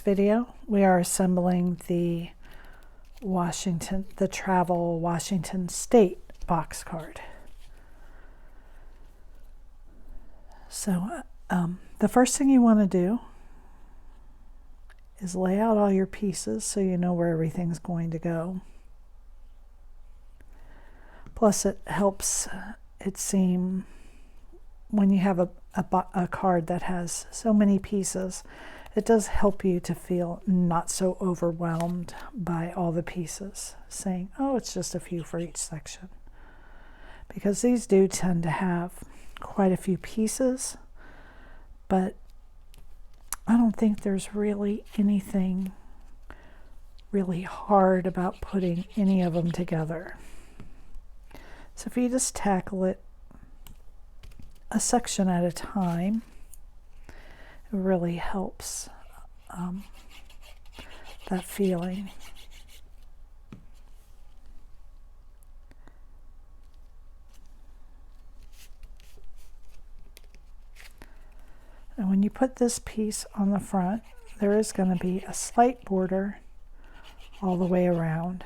this video, we are assembling the Travel Washington State box card. So the first thing you want to do is lay out all your pieces so you know where everything's going to go. Plus it helps it seem, when you have a card that has so many pieces, it does help you to feel not so overwhelmed by all the pieces, saying, oh, it's just a few for each section. Because these do tend to have quite a few pieces, but I don't think there's really anything really hard about putting any of them together. So if you just tackle it a section at a time, it really helps that feeling. And when you put this piece on the front, there is going to be a slight border all the way around.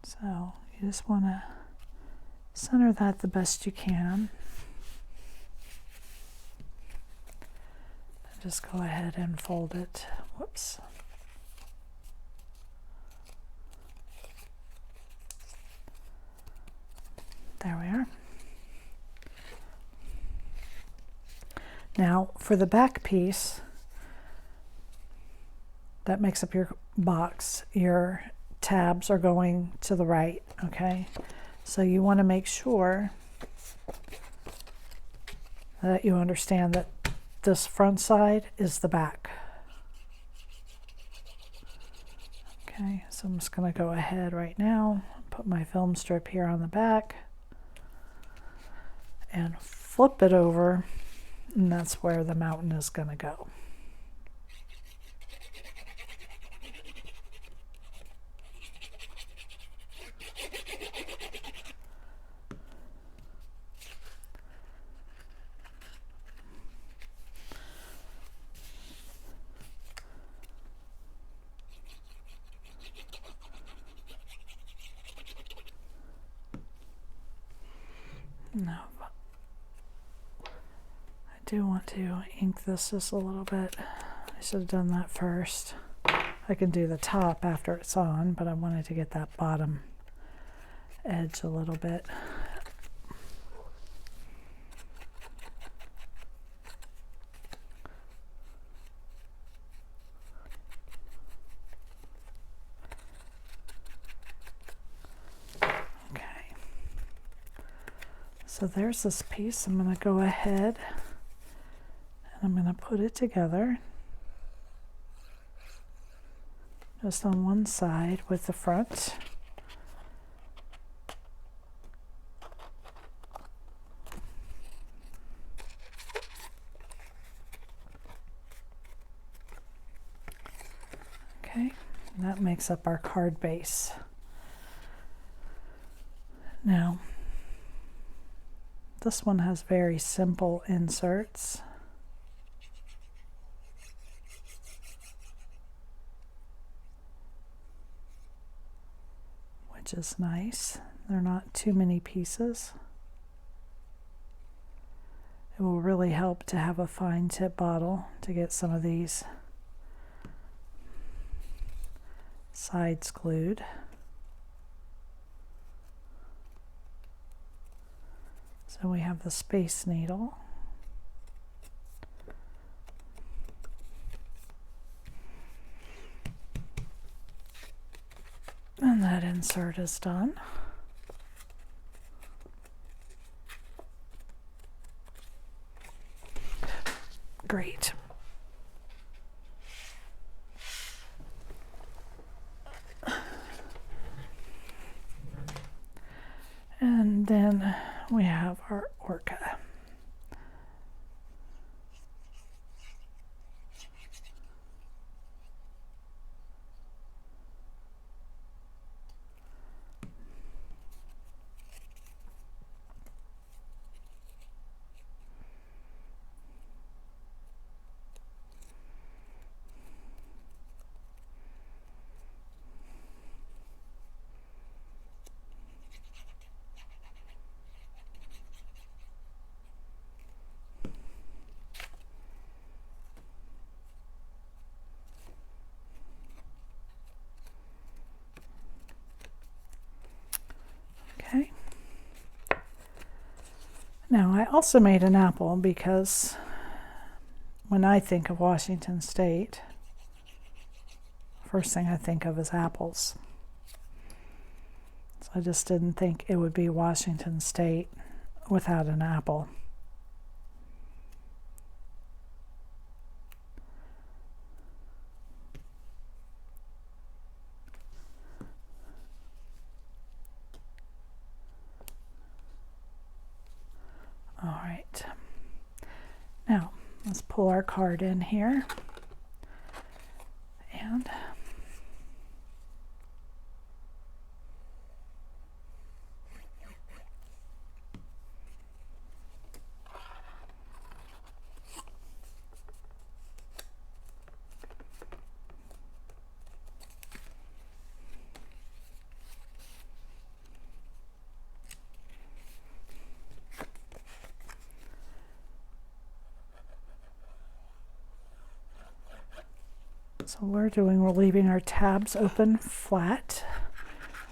So you just want to center that the best you can. And just go ahead and fold it. Whoops. There we are. Now for the back piece that makes up your box, your tabs are going to the right, okay? So you want to make sure that you understand that this front side is the back. Okay, so I'm just going to go ahead right now, put my film strip here on the back and flip it over, and that's where the mountain is going to go. No, I do want to ink this just a little bit. I should have done that first. I can do the top after it's on, but I wanted to get that bottom edge a little bit. So there's this piece. I'm going to go ahead and I'm going to put it together just on one side with the front. Okay, and that makes up our card base. Now, this one has very simple inserts. Which is nice. They're not too many pieces. It will really help to have a fine tip bottle to get some of these sides glued. So we have the Space Needle. And that insert is done. Great. And then we have our orca. Now, I also made an apple because when I think of Washington State, first thing I think of is apples. So I just didn't think it would be Washington State without an apple. All right. Now, let's pull our card in here. And so we're leaving our tabs open flat.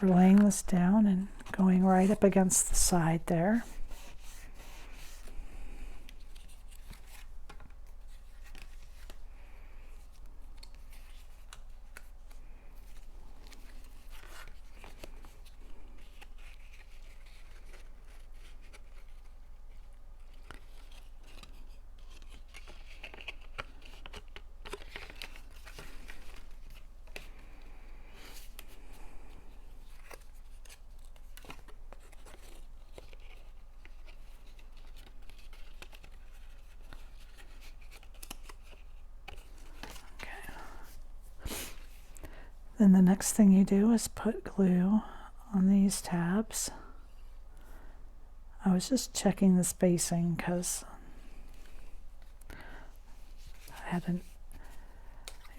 We're laying this down and going right up against the side there. Then the next thing you do is put glue on these tabs. I was just checking the spacing because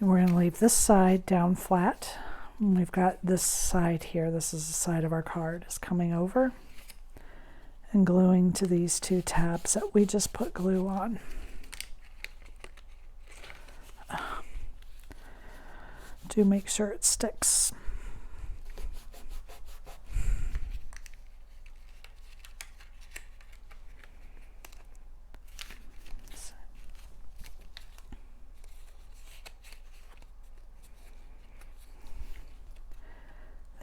we're going to leave this side down flat. And we've got this side here. This is the side of our card is coming over and gluing to these two tabs that we just put glue on. Do make sure it sticks.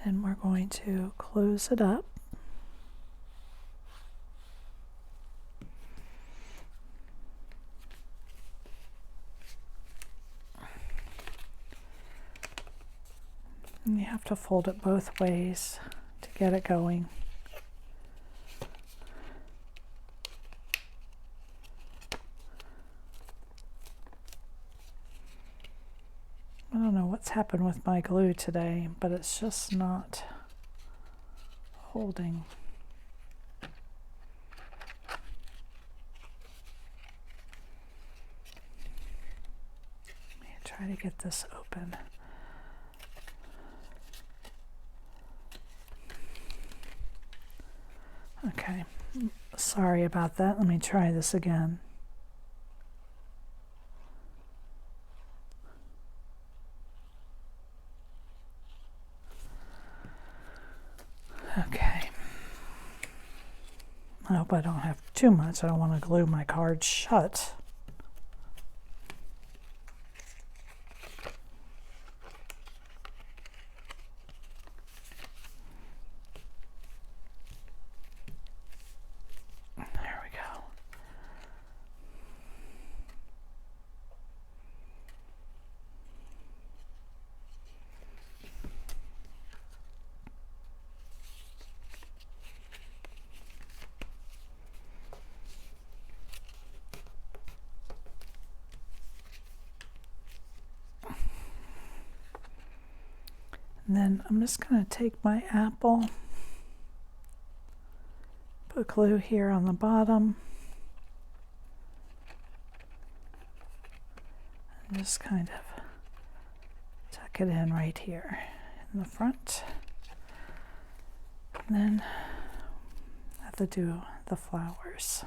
Then we're going to close it up. And you have to fold it both ways to get it going. I don't know what's happened with my glue today, but it's just not holding. Let me try to get this open. Okay, sorry about that. Let me try this again. Okay. I hope I don't have too much. I don't want to glue my card shut. There we go. And then I'm just going to take my apple, put glue here on the bottom, and just kind of tuck it in right here in the front. And then I have to do the flowers.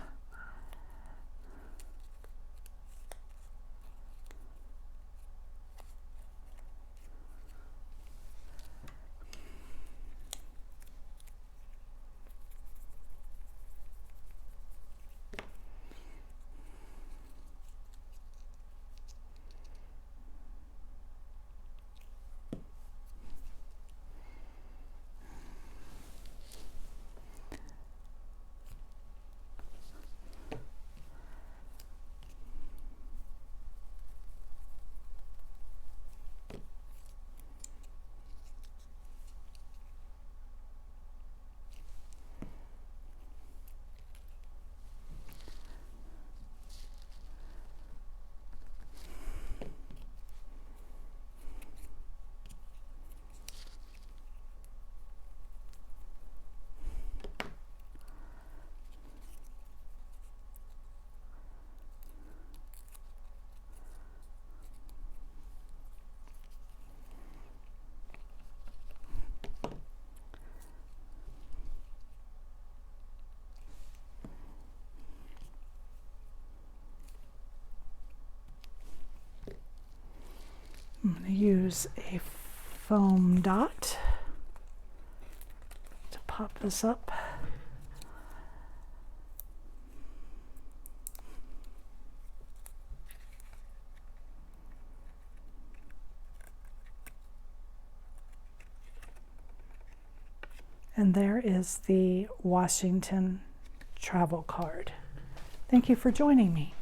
use a foam dot to pop this up. And there is the Washington travel card. Thank you for joining me.